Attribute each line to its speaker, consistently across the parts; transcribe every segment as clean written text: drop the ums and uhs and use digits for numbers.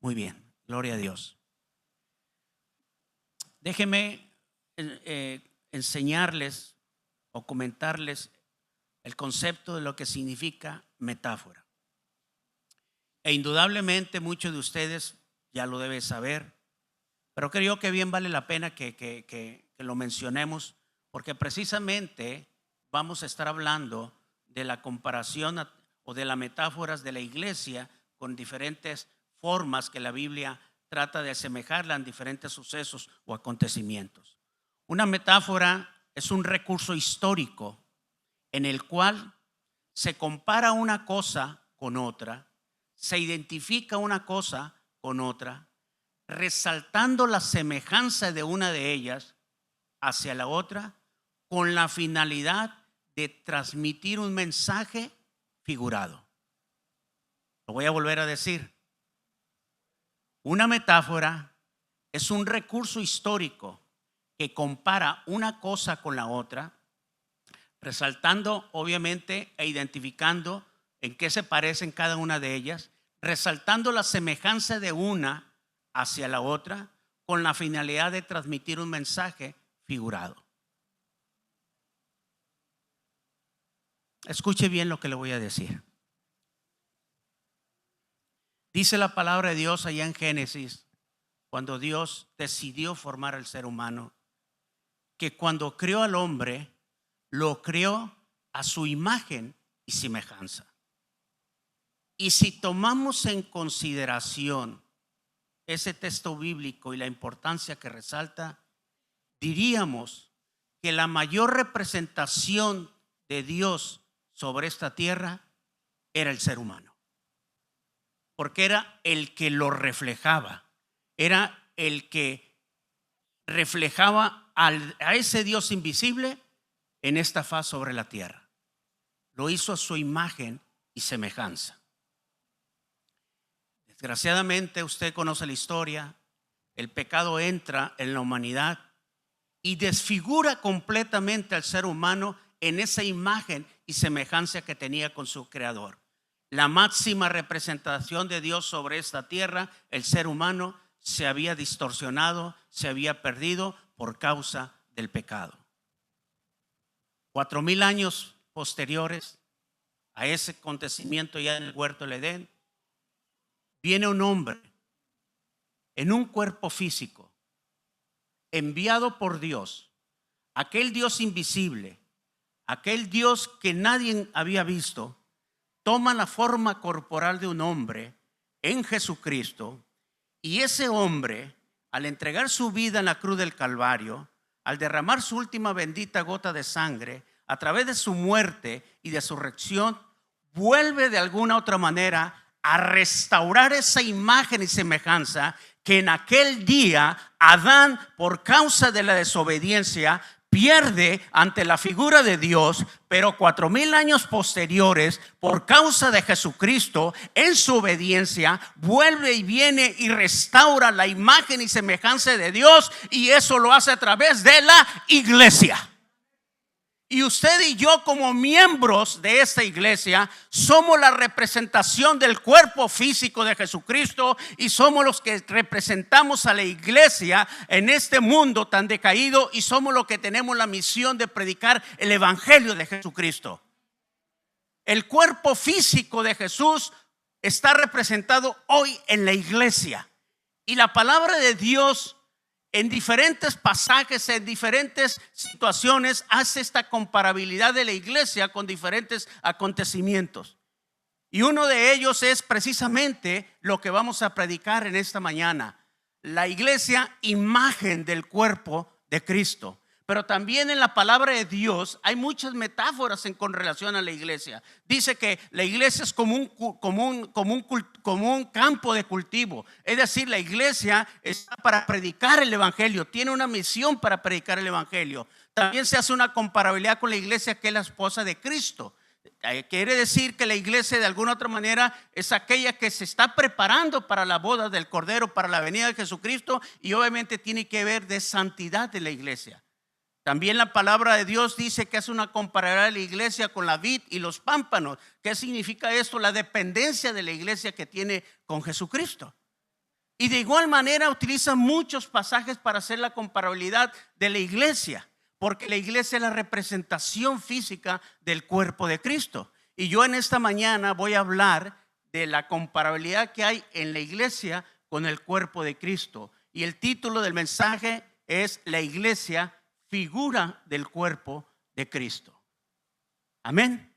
Speaker 1: Muy bien, gloria a Dios. Déjenme enseñarles o comentarles el concepto de lo que significa metáfora. E indudablemente muchos de ustedes ya lo deben saber, pero creo que bien vale la pena que lo mencionemos, porque precisamente vamos a estar hablando de la comparación o de las metáforas de la iglesia con diferentes formas que la Biblia trata de asemejarla en diferentes sucesos o acontecimientos. Una metáfora es un recurso histórico en el cual se compara una cosa con otra, se identifica una cosa con otra, resaltando la semejanza de una de ellas hacia la otra, con la finalidad de transmitir un mensaje figurado. Lo voy a volver a decir. Una metáfora es un recurso histórico que compara una cosa con la otra, resaltando obviamente e identificando en qué se parecen cada una de ellas, resaltando la semejanza de una hacia la otra, con la finalidad de transmitir un mensaje figurado. Escuche bien lo que le voy a decir. Dice la palabra de Dios allá en Génesis, cuando Dios decidió formar al ser humano, que cuando creó al hombre, lo creó a su imagen y semejanza. Y si tomamos en consideración ese texto bíblico y la importancia que resalta, diríamos que la mayor representación de Dios sobre esta tierra era el ser humano. Porque era el que lo reflejaba, era el que reflejaba a ese Dios invisible en esta faz sobre la tierra. Lo hizo a su imagen y semejanza. Desgraciadamente, usted conoce la historia, el pecado entra en la humanidad y desfigura completamente al ser humano en esa imagen y semejanza que tenía con su creador. La máxima representación de Dios sobre esta tierra, el ser humano, se había distorsionado, se había perdido por causa del pecado. 4000 años posteriores a ese acontecimiento ya en el huerto del Edén, viene un hombre en un cuerpo físico, enviado por Dios, aquel Dios invisible, aquel Dios que nadie había visto, toma la forma corporal de un hombre en Jesucristo, y ese hombre, al entregar su vida en la cruz del Calvario, al derramar su última bendita gota de sangre, a través de su muerte y de su resurrección, vuelve de alguna otra manera a restaurar esa imagen y semejanza que en aquel día Adán, por causa de la desobediencia, pierde ante la figura de Dios, pero 4000 años posteriores, por causa de Jesucristo, en su obediencia, vuelve y viene y restaura la imagen y semejanza de Dios, y eso lo hace a través de la iglesia. Y usted y yo, como miembros de esta iglesia, somos la representación del cuerpo físico de Jesucristo, y somos los que representamos a la iglesia en este mundo tan decaído, y somos los que tenemos la misión de predicar el evangelio de Jesucristo. El cuerpo físico de Jesús está representado hoy en la iglesia, y la palabra de Dios en diferentes pasajes, en diferentes situaciones, hace esta comparabilidad de la iglesia con diferentes acontecimientos. Y uno de ellos es precisamente lo que vamos a predicar en esta mañana: la iglesia, imagen del cuerpo de Cristo. Pero también en la palabra de Dios hay muchas metáforas con relación a la iglesia. Dice que la iglesia es como un campo de cultivo. Es decir, la iglesia está para predicar el evangelio, tiene una misión para predicar el evangelio. También se hace una comparabilidad con la iglesia, que es la esposa de Cristo. Quiere decir que la iglesia, de alguna otra manera, es aquella que se está preparando para la boda del Cordero, para la venida de Jesucristo, y obviamente tiene que ver de santidad de la iglesia. También la palabra de Dios dice que hace una comparación de la iglesia con la vid y los pámpanos. ¿Qué significa esto? La dependencia de la iglesia que tiene con Jesucristo. Y de igual manera utiliza muchos pasajes para hacer la comparabilidad de la iglesia, porque la iglesia es la representación física del cuerpo de Cristo. Y yo en esta mañana voy a hablar de la comparabilidad que hay en la iglesia con el cuerpo de Cristo. Y el título del mensaje es: la iglesia, figura del cuerpo de Cristo. Amén.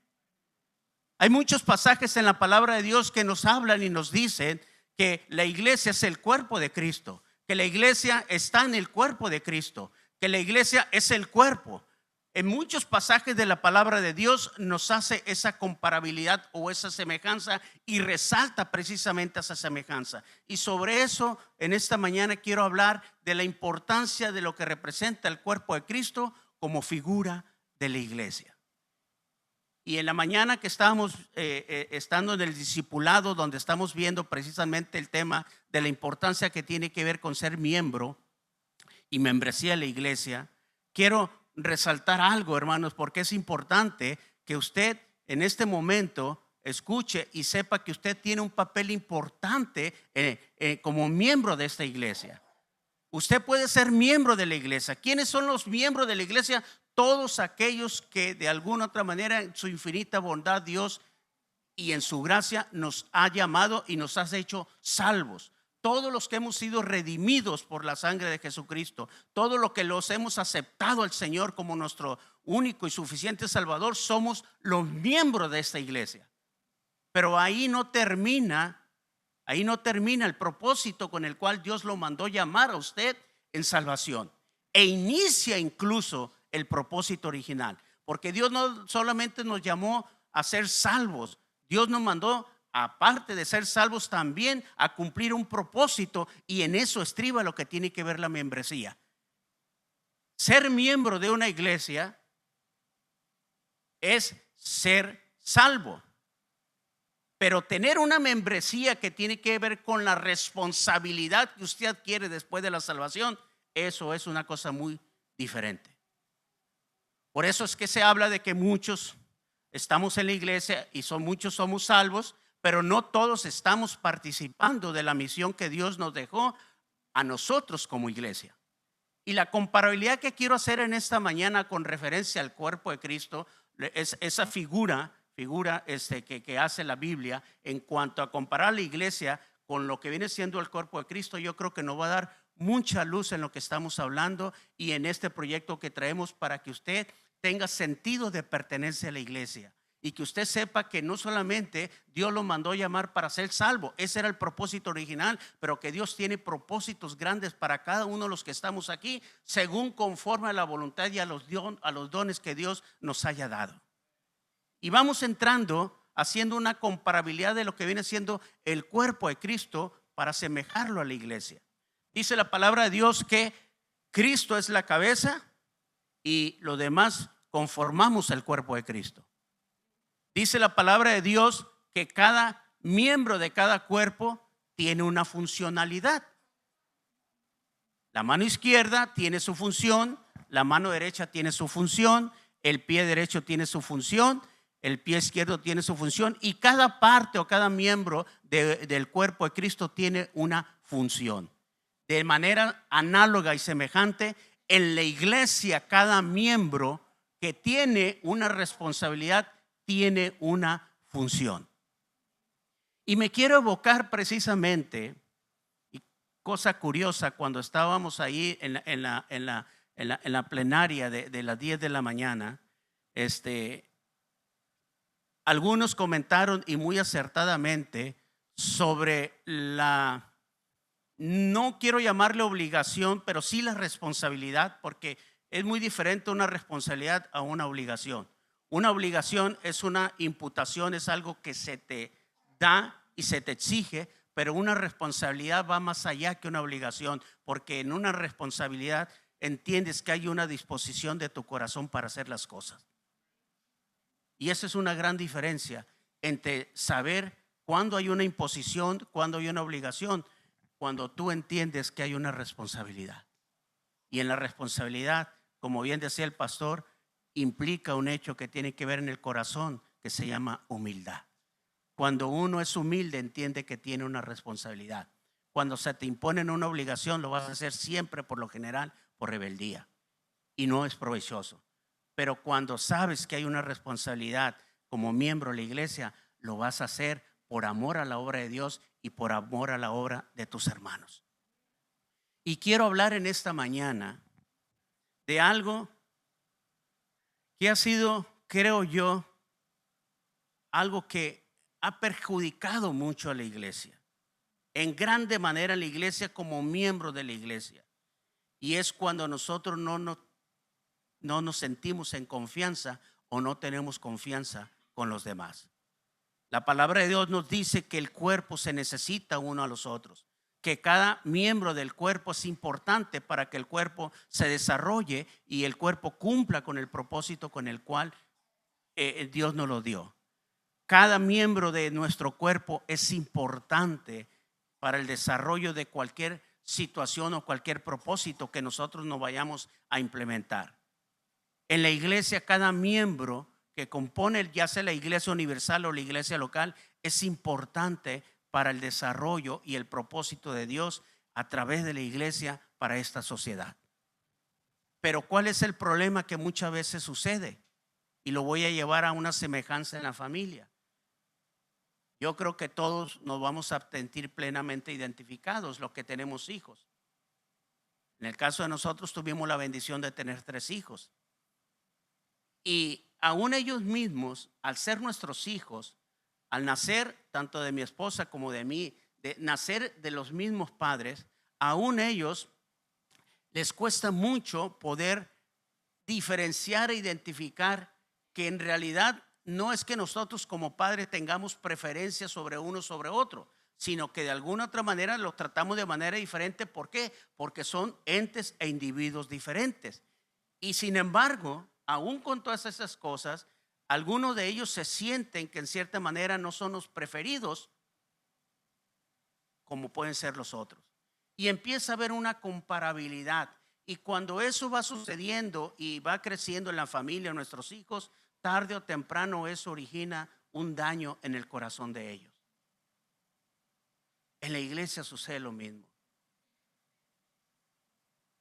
Speaker 1: Hay muchos pasajes en la palabra de Dios que nos hablan y nos dicen que la iglesia es el cuerpo de Cristo, que la iglesia está en el cuerpo de Cristo, que la iglesia es el cuerpo. En muchos pasajes de la palabra de Dios nos hace esa comparabilidad o esa semejanza y resalta precisamente esa semejanza. Y sobre eso en esta mañana quiero hablar de la importancia de lo que representa el cuerpo de Cristo como figura de la iglesia. Y en la mañana que estábamos estando en el discipulado, donde estamos viendo precisamente el tema de la importancia que tiene que ver con ser miembro y membresía de la iglesia, quiero resaltar algo, hermanos, porque es importante que usted en este momento escuche y sepa que usted tiene un papel importante como miembro de esta iglesia. Usted puede ser miembro de la iglesia. ¿Quiénes son los miembros de la iglesia? Todos aquellos que de alguna otra manera en su infinita bondad Dios y en su gracia nos ha llamado y nos ha hecho salvos. Todos los que hemos sido redimidos por la sangre de Jesucristo, todos los que los hemos aceptado al Señor como nuestro único y suficiente Salvador, somos los miembros de esta iglesia. Pero ahí no termina el propósito con el cual Dios lo mandó llamar a usted en salvación. E inicia incluso el propósito original. Porque Dios no solamente nos llamó a ser salvos, Dios nos mandó, aparte de ser salvos, también a cumplir un propósito, y en eso estriba lo que tiene que ver la membresía. Ser miembro de una iglesia es ser salvo. Pero tener una membresía que tiene que ver con la responsabilidad que usted adquiere después de la salvación, eso es una cosa muy diferente. Por eso es que se habla de que muchos estamos en la iglesia y muchos somos salvos, pero no todos estamos participando de la misión que Dios nos dejó a nosotros como iglesia. Y la comparabilidad que quiero hacer en esta mañana con referencia al cuerpo de Cristo es esa figura que hace la Biblia en cuanto a comparar la iglesia con lo que viene siendo el cuerpo de Cristo. Yo creo que nos va a dar mucha luz en lo que estamos hablando y en este proyecto que traemos para que usted tenga sentido de pertenencia a la iglesia y que usted sepa que no solamente Dios lo mandó llamar para ser salvo, ese era el propósito original, pero que Dios tiene propósitos grandes para cada uno de los que estamos aquí, según conforme a la voluntad y a los dones que Dios nos haya dado. Y vamos entrando haciendo una comparabilidad de lo que viene siendo el cuerpo de Cristo para asemejarlo a la iglesia. Dice la palabra de Dios que Cristo es la cabeza y los demás conformamos el cuerpo de Cristo. Dice la palabra de Dios que cada miembro de cada cuerpo tiene una funcionalidad. La mano izquierda tiene su función, la mano derecha tiene su función, el pie derecho tiene su función, el pie izquierdo tiene su función, y cada parte o cada miembro del cuerpo de Cristo tiene una función. De manera análoga y semejante, en la iglesia cada miembro que tiene una responsabilidad tiene una función. Y me quiero evocar precisamente, y cosa curiosa, cuando estábamos ahí en la plenaria de las 10 de la mañana, algunos comentaron y muy acertadamente sobre no quiero llamarle obligación, pero sí la responsabilidad, porque es muy diferente una responsabilidad a una obligación. Una obligación es una imputación, es algo que se te da y se te exige, pero una responsabilidad va más allá que una obligación, porque en una responsabilidad entiendes que hay una disposición de tu corazón para hacer las cosas. Y esa es una gran diferencia entre saber cuándo hay una imposición, cuándo hay una obligación, cuando tú entiendes que hay una responsabilidad. Y en la responsabilidad, como bien decía el pastor, implica un hecho que tiene que ver en el corazón, que se llama humildad. Cuando uno es humilde, entiende que tiene una responsabilidad. cuando se te imponen una obligación, lo vas a hacer siempre, por lo general, por rebeldía. Y no es provechoso. Pero cuando sabes que hay una responsabilidad como miembro de la iglesia, lo vas a hacer por amor a la obra de Dios y por amor a la obra de tus hermanos. Y quiero hablar en esta mañana de algo que ha sido, creo yo, algo que ha perjudicado mucho a la iglesia, en grande manera la iglesia como miembro de la iglesia. Y es cuando nosotros no nos sentimos en confianza o no tenemos confianza con los demás. La palabra de Dios nos dice que el cuerpo se necesita uno a los otros, que cada miembro del cuerpo es importante para que el cuerpo se desarrolle y el cuerpo cumpla con el propósito con el cual Dios nos lo dio. Cada miembro de nuestro cuerpo es importante para el desarrollo de cualquier situación o cualquier propósito que nosotros nos vayamos a implementar. En la iglesia, cada miembro que compone, ya sea la iglesia universal o la iglesia local, es importante para el desarrollo y el propósito de Dios a través de la iglesia para esta sociedad. Pero ¿cuál es el problema que muchas veces sucede? Y lo voy a llevar a una semejanza en la familia. Yo creo que todos nos vamos a sentir plenamente identificados los que tenemos hijos. En el caso de nosotros tuvimos la bendición de tener 3 hijos. Y aún ellos mismos, al ser nuestros hijos, al nacer tanto de mi esposa como de mí, de nacer de los mismos padres, aún ellos les cuesta mucho poder diferenciar e identificar que en realidad no es que nosotros como padres tengamos preferencia sobre uno sobre otro, sino que de alguna otra manera los tratamos de manera diferente. ¿Por qué? Porque son entes e individuos diferentes. Y sin embargo, aún con todas esas cosas, algunos de ellos se sienten que en cierta manera no son los preferidos como pueden ser los otros. Y empieza a haber una comparabilidad. Y cuando eso va sucediendo y va creciendo en la familia, en nuestros hijos, tarde o temprano eso origina un daño en el corazón de ellos. En la iglesia sucede lo mismo.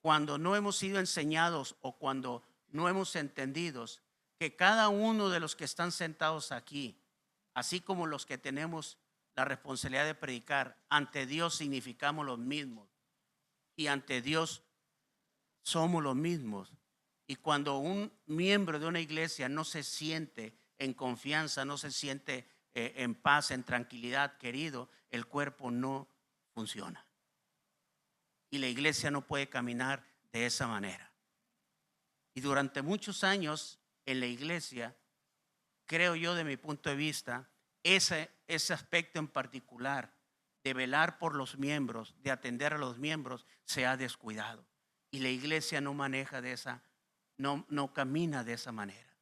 Speaker 1: Cuando no hemos sido enseñados o cuando no hemos entendido que cada uno de los que están sentados aquí, así como los que tenemos la responsabilidad de predicar, ante Dios significamos los mismos y ante Dios somos los mismos. Y cuando un miembro de una iglesia no se siente en confianza, no se siente en paz, en tranquilidad, querido, el cuerpo no funciona. Y la iglesia no puede caminar de esa manera. Y durante muchos años en la iglesia, creo yo, de mi punto de vista, ese aspecto en particular de velar por los miembros, de atender a los miembros, se ha descuidado. Y la iglesia no maneja de esa, no camina de esa manera.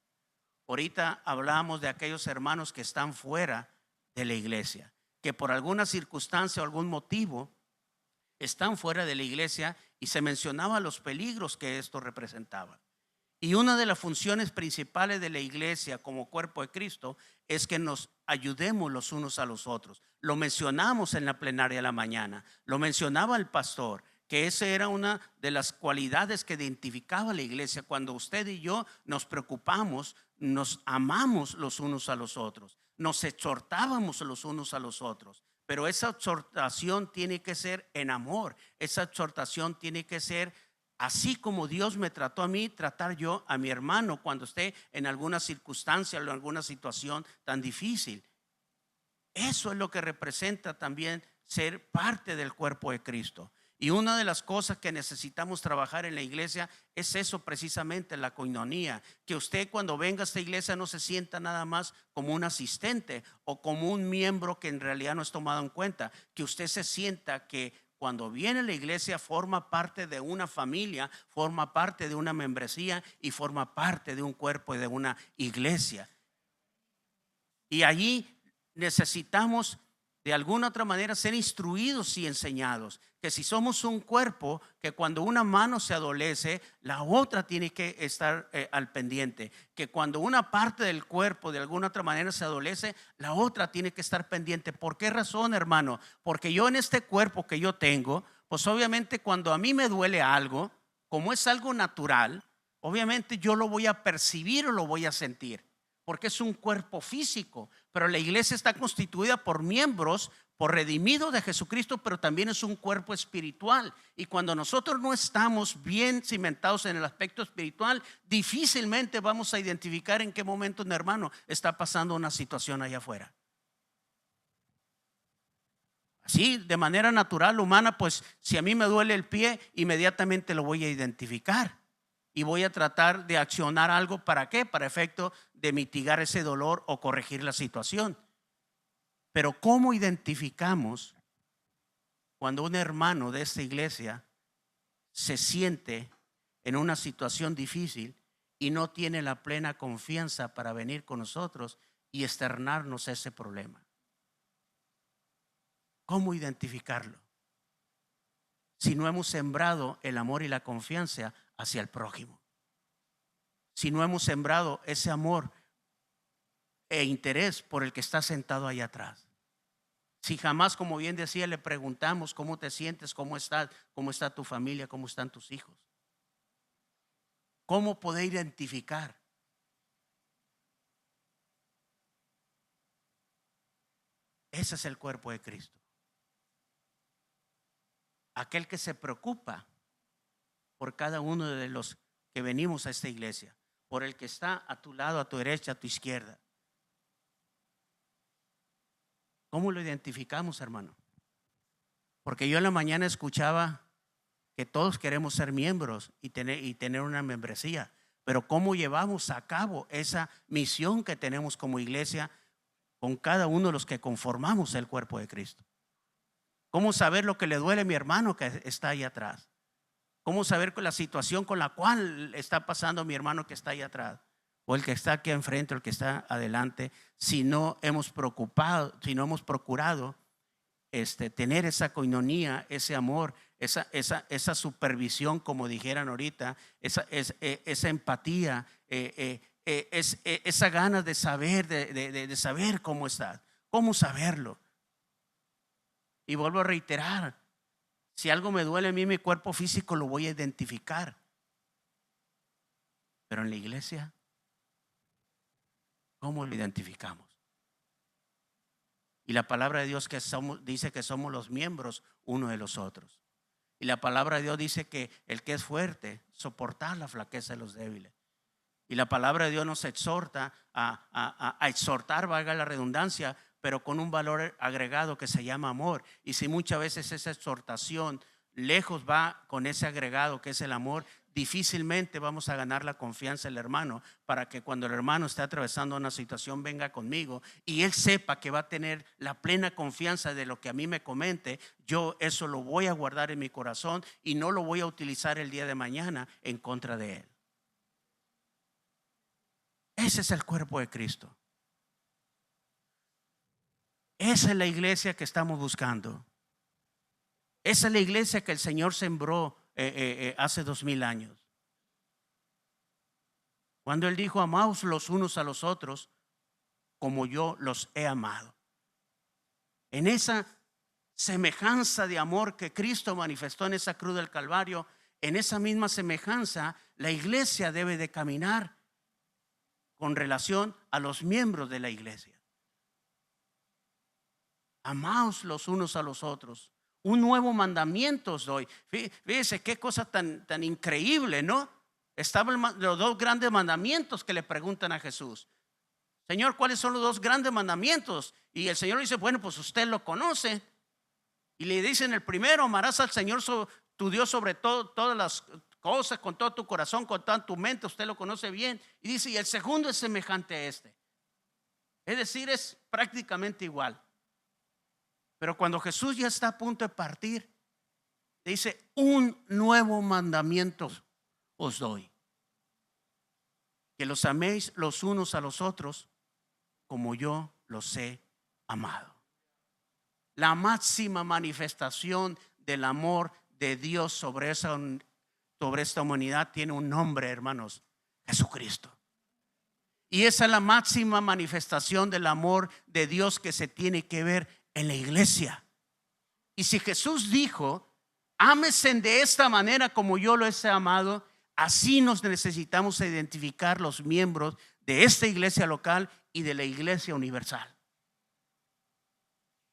Speaker 1: Ahorita hablamos de aquellos hermanos que están fuera de la iglesia, que por alguna circunstancia o algún motivo están fuera de la iglesia, y se mencionaba los peligros que esto representaba. Y una de las funciones principales de la iglesia como cuerpo de Cristo es que nos ayudemos los unos a los otros. Lo mencionamos en la plenaria de la mañana, lo mencionaba el pastor, que esa era una de las cualidades que identificaba la iglesia. Cuando usted y yo nos preocupamos, nos amamos los unos a los otros, nos exhortábamos los unos a los otros. Pero esa exhortación tiene que ser en amor, esa exhortación tiene que ser así como Dios me trató a mí, tratar yo a mi hermano cuando esté en alguna circunstancia o en alguna situación tan difícil. Eso es lo que representa también ser parte del cuerpo de Cristo. Y una de las cosas que necesitamos trabajar en la iglesia es eso, precisamente, la coinonía. Que usted cuando venga a esta iglesia no se sienta nada más como un asistente o como un miembro que en realidad no es tomado en cuenta. Que usted se sienta que cuando viene a la iglesia forma parte de una familia, forma parte de una membresía y forma parte de un cuerpo y de una iglesia. Y allí necesitamos de alguna otra manera ser instruidos y enseñados, que si somos un cuerpo, que cuando una mano se adolece, la otra tiene que estar al pendiente, que cuando una parte del cuerpo de alguna otra manera se adolece, la otra tiene que estar pendiente. ¿Por qué razón, hermano? Porque yo en este cuerpo que yo tengo, pues obviamente cuando a mí me duele algo, como es algo natural, obviamente yo lo voy a percibir o lo voy a sentir, porque es un cuerpo físico. Pero la iglesia está constituida por miembros, por redimidos de Jesucristo, pero también es un cuerpo espiritual. Y cuando nosotros no estamos bien cimentados en el aspecto espiritual, difícilmente vamos a identificar en qué momento un hermano está pasando una situación allá afuera. Así, de manera natural, humana, pues si a mí me duele el pie, inmediatamente lo voy a identificar y voy a tratar de accionar algo. ¿Para qué? Para efecto de mitigar ese dolor o corregir la situación. Pero ¿cómo identificamos cuando un hermano de esta iglesia se siente en una situación difícil y no tiene la plena confianza para venir con nosotros y externarnos ese problema? ¿Cómo identificarlo? Si no hemos sembrado el amor y la confianza hacia el prójimo, si no hemos sembrado ese amor e interés por el que está sentado ahí atrás, si jamás, como bien decía, le preguntamos cómo te sientes, cómo estás, cómo está tu familia, cómo están tus hijos, ¿cómo poder identificar? Ese es el cuerpo de Cristo. Aquel que se preocupa por cada uno de los que venimos a esta iglesia, por el que está a tu lado, a tu derecha, a tu izquierda. ¿Cómo lo identificamos, hermano? Porque yo en la mañana escuchaba que todos queremos ser miembros y tener una membresía, pero ¿cómo llevamos a cabo esa misión que tenemos como iglesia con cada uno de los que conformamos el cuerpo de Cristo? ¿Cómo saber lo que le duele a mi hermano que está ahí atrás? ¿Cómo saber la situación con la cual está pasando mi hermano que está ahí atrás? O el que está aquí enfrente, o el que está adelante, si no hemos procurado tener esa coinonía, ese amor, esa supervisión, como dijeran ahorita, esa empatía, esa ganas de saber, de saber cómo estás, cómo saberlo. Y vuelvo a reiterar, si algo me duele a mí, mi cuerpo físico lo voy a identificar. Pero en la iglesia, ¿cómo lo identificamos? Y la palabra de Dios dice que somos los miembros uno de los otros. Y la palabra de Dios dice que el que es fuerte, soportar la flaqueza de los débiles. Y la palabra de Dios nos exhorta a exhortar, valga la redundancia, pero con un valor agregado que se llama amor. Y si muchas veces esa exhortación lejos va con ese agregado que es el amor, difícilmente vamos a ganar la confianza del hermano para que cuando el hermano esté atravesando una situación venga conmigo y él sepa que va a tener la plena confianza de lo que a mí me comente. Yo eso lo voy a guardar en mi corazón y no lo voy a utilizar el día de mañana en contra de él. Ese es el cuerpo de Cristo. Esa es la iglesia que estamos buscando. Esa es la iglesia que el Señor sembró hace 2000 años. Cuando Él dijo: amaos los unos a los otros como yo los he amado. En esa semejanza de amor que Cristo manifestó en esa cruz del Calvario, en esa misma semejanza la iglesia debe de caminar con relación a los miembros de la iglesia. Amaos los unos a los otros. Un nuevo mandamiento os doy. Fíjese qué cosa tan increíble, ¿no? Estaban los dos grandes mandamientos que le preguntan a Jesús: Señor, ¿cuáles son los dos grandes mandamientos? Y el Señor dice: bueno, pues usted lo conoce. Y le dicen: el primero, amarás al Señor tu Dios sobre todas las cosas, con todo tu corazón, con toda tu mente. Usted lo conoce bien. Y dice: y el segundo es semejante a este. Es decir, es prácticamente igual. Pero cuando Jesús ya está a punto de partir, dice: un nuevo mandamiento os doy, que los améis los unos a los otros como yo los he amado. La máxima manifestación del amor de Dios sobre esta humanidad tiene un nombre, hermanos: Jesucristo. Y esa es la máxima manifestación del amor de Dios que se tiene que ver en la iglesia. Y si Jesús dijo: ámesen de esta manera como yo lo he amado, así nos necesitamos identificar los miembros de esta iglesia local y de la iglesia universal.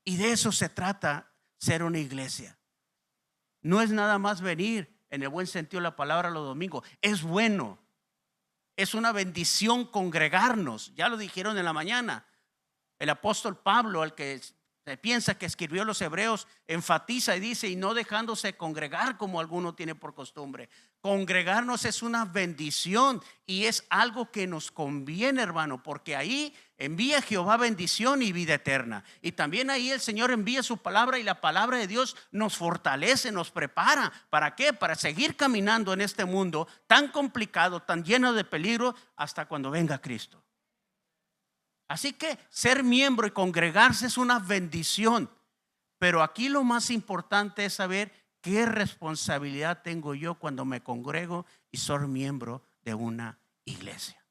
Speaker 1: Y de eso se trata ser una iglesia. No es nada más venir en el buen sentido de la palabra los domingos. Es bueno, es una bendición congregarnos. Ya lo dijeron en la mañana. El apóstol Pablo, el que se piensa que escribió los Hebreos, enfatiza y dice: y no dejándose congregar como alguno tiene por costumbre. Congregarnos es una bendición y es algo que nos conviene, hermano, porque ahí envía Jehová bendición y vida eterna. Y también ahí el Señor envía su palabra, y la palabra de Dios nos fortalece, nos prepara. ¿Para qué? Para seguir caminando en este mundo tan complicado, tan lleno de peligro, hasta cuando venga Cristo. Así que ser miembro y congregarse es una bendición. Pero aquí lo más importante es saber qué responsabilidad tengo yo cuando me congrego y soy miembro de una iglesia.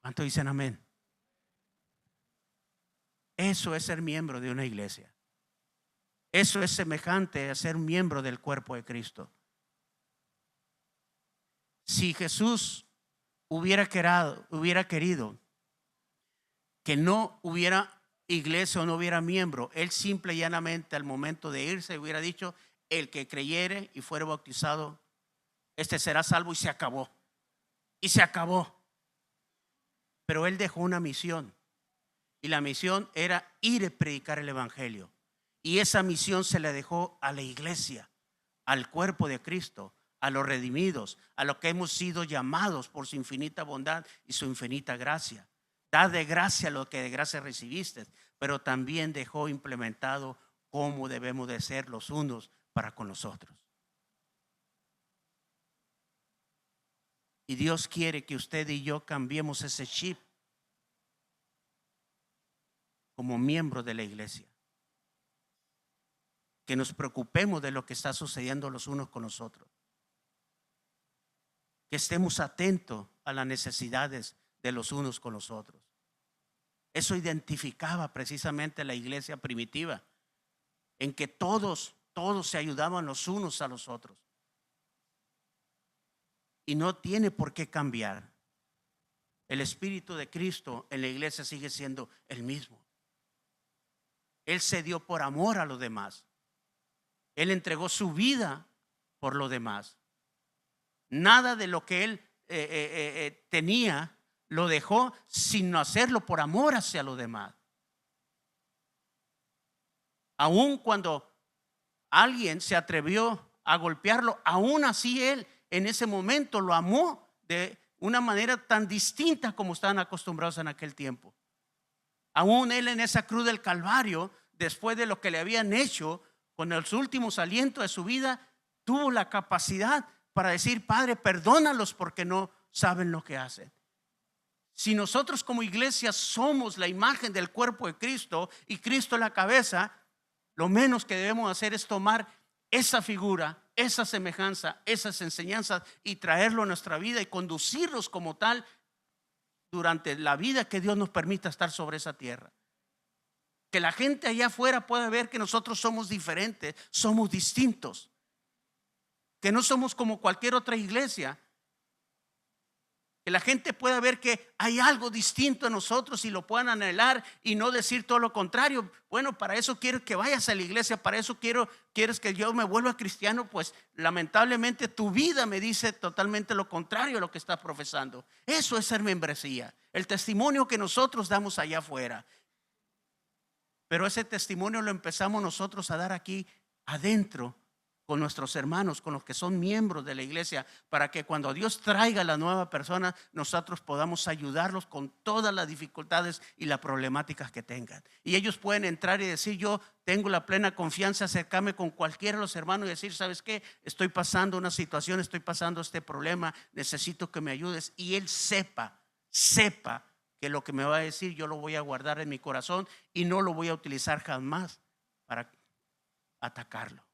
Speaker 1: ¿Cuánto dicen amén? Eso es ser miembro de una iglesia. Eso es semejante a ser miembro del cuerpo de Cristo. Si Jesús hubiera querido que no hubiera iglesia o no hubiera miembro, Él simple y llanamente al momento de irse hubiera dicho: el que creyere y fuere bautizado, este será salvo, y se acabó. Y se acabó. Pero Él dejó una misión, y la misión era ir y predicar el evangelio. Y esa misión se le dejó a la iglesia, al cuerpo de Cristo, a los redimidos, a los que hemos sido llamados por su infinita bondad y su infinita gracia. Da de gracia lo que de gracia recibiste, pero también dejó implementado cómo debemos de ser los unos para con los otros. Y Dios quiere que usted y yo cambiemos ese chip como miembros de la iglesia. Que nos preocupemos de lo que está sucediendo los unos con los otros. Que estemos atentos a las necesidades de los unos con los otros. Eso identificaba precisamente la iglesia primitiva, en que todos se ayudaban los unos a los otros. Y no tiene por qué cambiar. El Espíritu de Cristo en la iglesia sigue siendo el mismo. Él se dio por amor a los demás. Él entregó su vida por los demás. Nada de lo que él tenía lo dejó sin hacerlo por amor hacia los demás. Aun cuando alguien se atrevió a golpearlo, aún así él en ese momento lo amó de una manera tan distinta como estaban acostumbrados en aquel tiempo. Aún él en esa cruz del Calvario, después de lo que le habían hecho, con los últimos alientos de su vida, tuvo la capacidad para decir: Padre, perdónalos porque no saben lo que hacen. Si nosotros como iglesia somos la imagen del cuerpo de Cristo y Cristo es la cabeza, lo menos que debemos hacer es tomar esa figura, esa semejanza, esas enseñanzas y traerlo a nuestra vida y conducirlos como tal durante la vida que Dios nos permita estar sobre esa tierra. Que la gente allá afuera pueda ver que nosotros somos diferentes, somos distintos, que no somos como cualquier otra iglesia. Que la gente pueda ver que hay algo distinto en nosotros y lo puedan anhelar y no decir todo lo contrario. Bueno, para eso quiero que vayas a la iglesia, para eso quieres que yo me vuelva cristiano. Pues lamentablemente tu vida me dice totalmente lo contrario a lo que estás profesando. Eso es ser membresía, el testimonio que nosotros damos allá afuera. Pero ese testimonio lo empezamos nosotros a dar aquí adentro, con nuestros hermanos, con los que son miembros de la iglesia, para que cuando Dios traiga a la nueva persona, nosotros podamos ayudarlos con todas las dificultades y las problemáticas que tengan. Y ellos pueden entrar y decir: yo tengo la plena confianza, acercarme con cualquiera de los hermanos y decir: ¿sabes qué? Estoy pasando una situación, estoy pasando este problema, necesito que me ayudes. Y él sepa que lo que me va a decir yo lo voy a guardar en mi corazón y no lo voy a utilizar jamás para atacarlo.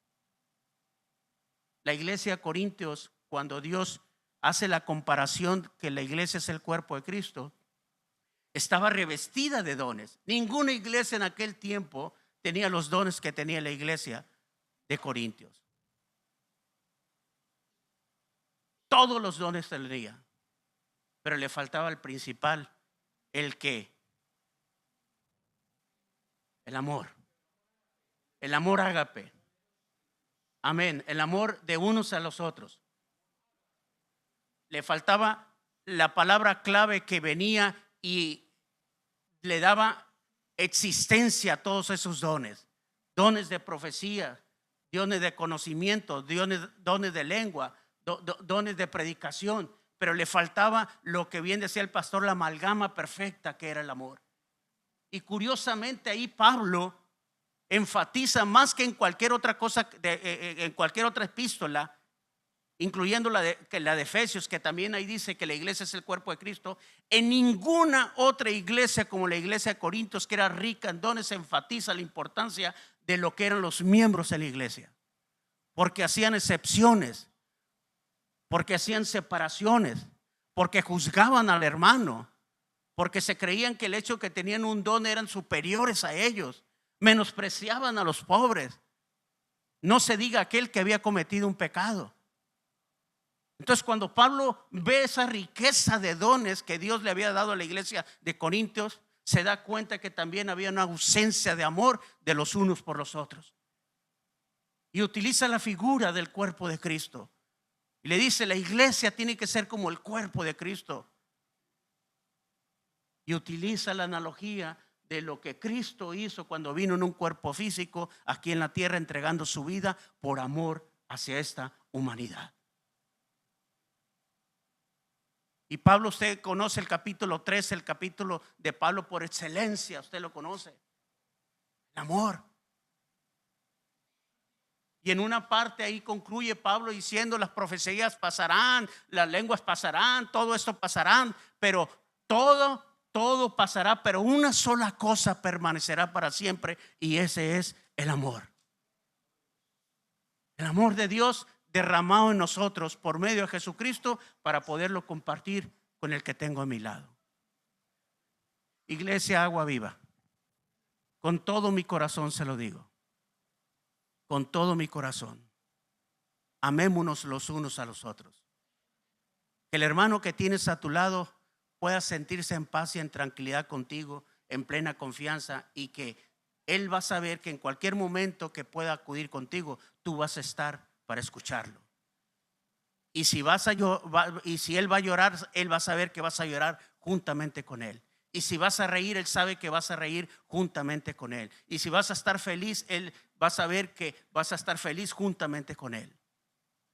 Speaker 1: La iglesia de Corintios, cuando Dios hace la comparación que la iglesia es el cuerpo de Cristo, estaba revestida de dones. Ninguna iglesia en aquel tiempo tenía los dones que tenía la iglesia de Corintios. Todos los dones tenía, pero le faltaba el principal, el que, el amor ágape. Amén, el amor de unos a los otros. Le faltaba la palabra clave que venía y le daba existencia a todos esos dones. Dones de profecía, dones de conocimiento, dones de lengua, dones de predicación. Pero le faltaba lo que bien decía el pastor, la amalgama perfecta que era el amor. Y curiosamente ahí Pablo enfatiza más que en cualquier otra cosa, en cualquier otra epístola, incluyendo la de Efesios, que también ahí dice que la iglesia es el cuerpo de Cristo. En ninguna otra iglesia como la iglesia de Corintios, que era rica en dones, se enfatiza la importancia de lo que eran los miembros de la iglesia, porque hacían excepciones, porque hacían separaciones, porque juzgaban al hermano, porque se creían que el hecho que tenían un don eran superiores a ellos, menospreciaban a los pobres, no se diga aquel que había cometido un pecado. Entonces, cuando Pablo ve esa riqueza de dones que Dios le había dado a la iglesia de Corintios, se da cuenta que también había una ausencia de amor de los unos por los otros. Y utiliza la figura del cuerpo de Cristo. Y le dice, la iglesia tiene que ser como el cuerpo de Cristo. Y utiliza la analogía de lo que Cristo hizo cuando vino en un cuerpo físico aquí en la tierra, entregando su vida por amor hacia esta humanidad. Y Pablo, usted conoce el capítulo 13, el capítulo de Pablo por excelencia, usted lo conoce, el amor. Y en una parte ahí concluye Pablo diciendo, las profecías pasarán, las lenguas pasarán, todo esto pasarán, pero todo pasará, pero una sola cosa permanecerá para siempre, y ese es el amor. El amor de Dios derramado en nosotros por medio de Jesucristo para poderlo compartir con el que tengo a mi lado. Iglesia Agua Viva, con todo mi corazón se lo digo, con todo mi corazón, amémonos los unos a los otros. Que el hermano que tienes a tu lado pueda sentirse en paz y en tranquilidad contigo, en plena confianza, y que él va a saber que en cualquier momento que pueda acudir contigo, tú vas a estar para escucharlo. Y si él va a llorar, él va a saber que vas a llorar juntamente con él. Y si vas a reír, él sabe que vas a reír juntamente con él. Y si vas a estar feliz, él va a saber que vas a estar feliz juntamente con él.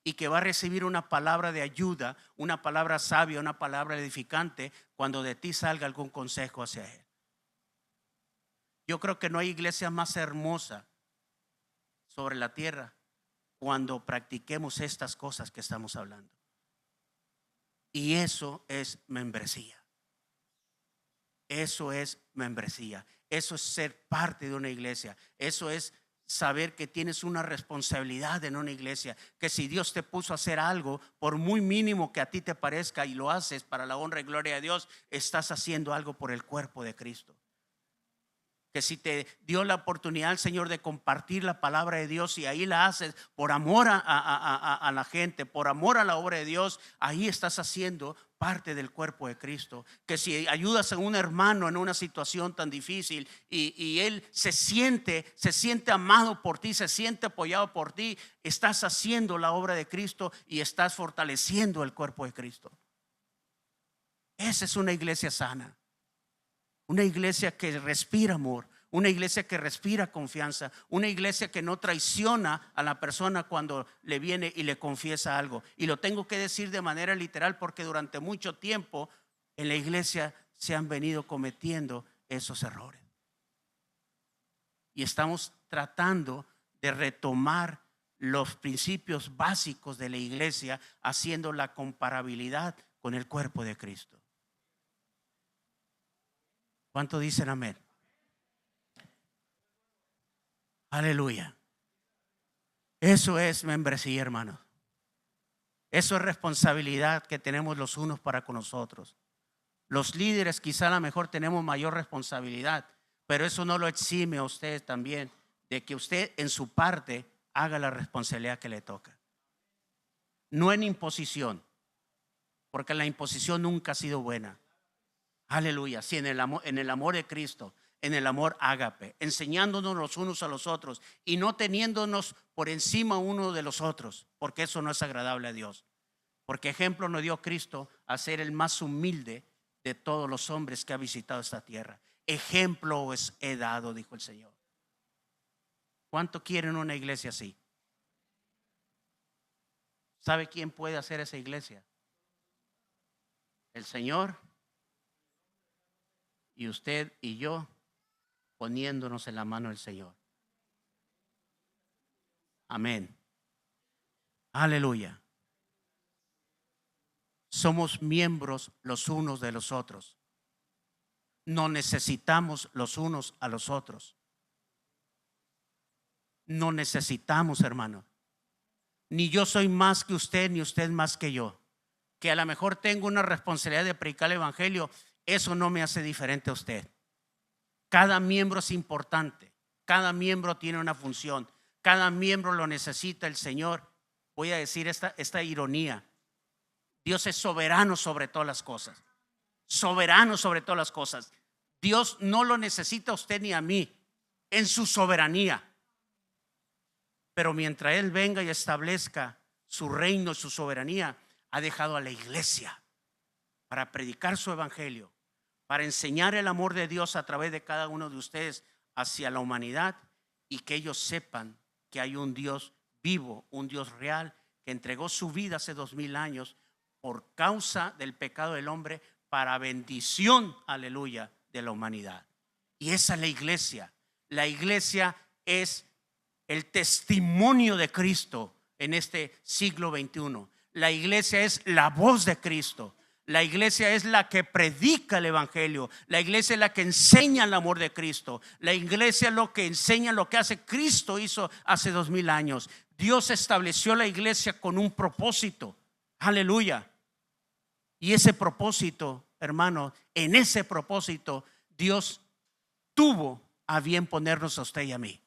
Speaker 1: Y que va a recibir una palabra de ayuda, una palabra sabia, una palabra edificante cuando de ti salga algún consejo hacia él. Yo creo que no hay iglesia más hermosa sobre la tierra cuando practiquemos estas cosas que estamos hablando. Y eso es membresía. Eso es membresía. Eso es ser parte de una iglesia. Eso es saber que tienes una responsabilidad en una iglesia, que si Dios te puso a hacer algo, por muy mínimo que a ti te parezca, y lo haces para la honra y gloria de Dios, estás haciendo algo por el cuerpo de Cristo. Que si te dio la oportunidad el Señor de compartir la palabra de Dios y ahí la haces por amor a la gente, por amor a la obra de Dios, ahí estás haciendo parte del cuerpo de Cristo. Que si ayudas a un hermano en una situación tan difícil y él se siente amado por ti, se siente apoyado por ti, estás haciendo la obra de Cristo y estás fortaleciendo el cuerpo de Cristo. Esa es una iglesia sana. Una iglesia que respira amor, una iglesia que respira confianza, una iglesia que no traiciona a la persona cuando le viene y le confiesa algo. Y lo tengo que decir de manera literal porque durante mucho tiempo en la iglesia se han venido cometiendo esos errores. Y estamos tratando de retomar los principios básicos de la iglesia, haciendo la comparabilidad con el cuerpo de Cristo. ¿Cuánto dicen amén? Aleluya. Eso es membresía, hermanos. Eso es responsabilidad que tenemos los unos para con los otros. Los líderes quizá a lo mejor tenemos mayor responsabilidad, pero eso no lo exime a usted también de que usted en su parte haga la responsabilidad que le toca. No en imposición, porque la imposición nunca ha sido buena. Aleluya. Sí, en el amor de Cristo, en el amor ágape, enseñándonos los unos a los otros y no teniéndonos por encima uno de los otros, porque eso no es agradable a Dios. Porque ejemplo nos dio Cristo a ser el más humilde de todos los hombres que ha visitado esta tierra. Ejemplo os he dado, dijo el Señor. ¿Cuánto quieren una iglesia así? ¿Sabe quién puede hacer esa iglesia? El Señor y usted y yo, poniéndonos en la mano del Señor. Amén. Aleluya. Somos miembros los unos de los otros. Nos necesitamos los unos a los otros. No necesitamos, hermano. Ni yo soy más que usted, ni usted más que yo. Que a lo mejor tengo una responsabilidad de predicar el evangelio, eso no me hace diferente a usted. Cada miembro es importante. Cada miembro tiene una función. Cada miembro lo necesita el Señor. Voy a decir esta ironía. Dios es soberano sobre todas las cosas. Soberano sobre todas las cosas. Dios no lo necesita a usted ni a mí en su soberanía. Pero mientras Él venga y establezca su reino, su soberanía, ha dejado a la iglesia para predicar su evangelio, para enseñar el amor de Dios a través de cada uno de ustedes hacia la humanidad, y que ellos sepan que hay un Dios vivo, un Dios real, que entregó su vida hace 2000 años por causa del pecado del hombre, para bendición, aleluya, de la humanidad. Y esa es la iglesia. La iglesia es el testimonio de Cristo en este siglo XXI. La iglesia es la voz de Cristo. La iglesia es la que predica el evangelio. La iglesia es la que enseña el amor de Cristo. La iglesia es lo que enseña lo que hace Cristo hizo hace 2000 años. Dios estableció la iglesia con un propósito. Aleluya. Y ese propósito, hermano, en ese propósito Dios tuvo a bien ponernos a usted y a mí.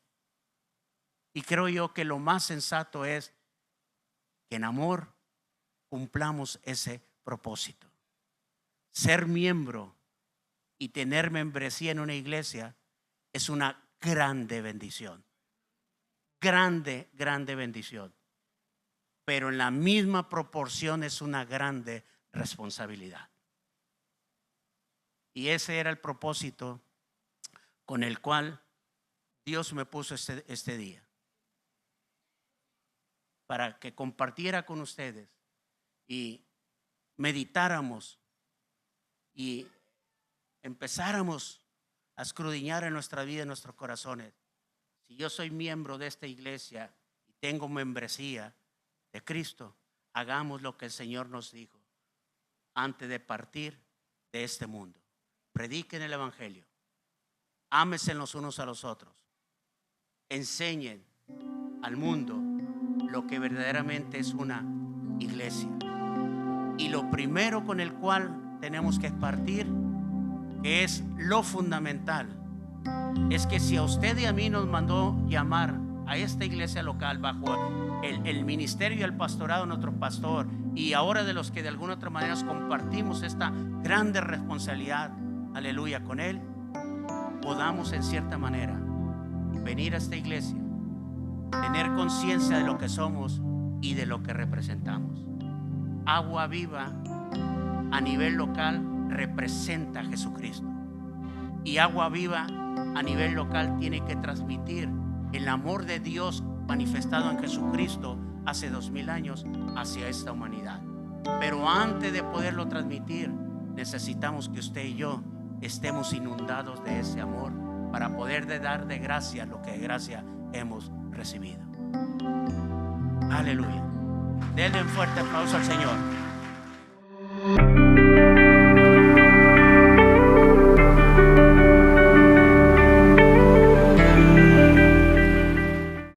Speaker 1: Y creo yo que lo más sensato es que en amor cumplamos ese propósito. Ser miembro y tener membresía en una iglesia es una grande bendición. Grande, grande bendición. Pero en la misma proporción es una grande responsabilidad. Y ese era el propósito con el cual Dios me puso este día. Para que compartiera con ustedes y meditáramos y empezáramos a escudriñar en nuestra vida, en nuestros corazones. Si yo soy miembro de esta iglesia y tengo membresía de Cristo, hagamos lo que el Señor nos dijo antes de partir de este mundo. Prediquen el evangelio, ámense los unos a los otros, enseñen al mundo lo que verdaderamente es una iglesia. Y lo primero con el cual tenemos que partir, que es lo fundamental, es que si a usted y a mí nos mandó llamar a esta iglesia local bajo el ministerio y el pastorado de nuestro pastor, y ahora de los que de alguna otra manera compartimos esta grande responsabilidad, aleluya, con él, podamos en cierta manera venir a esta iglesia, tener conciencia de lo que somos y de lo que representamos. Agua Viva a nivel local representa a Jesucristo, y Agua Viva a nivel local tiene que transmitir el amor de Dios manifestado en Jesucristo hace 2000 años hacia esta humanidad. Pero antes de poderlo transmitir, necesitamos que usted y yo estemos inundados de ese amor para poder dar de gracia lo que de gracia hemos recibido. Aleluya. Denle un fuerte aplauso al Señor.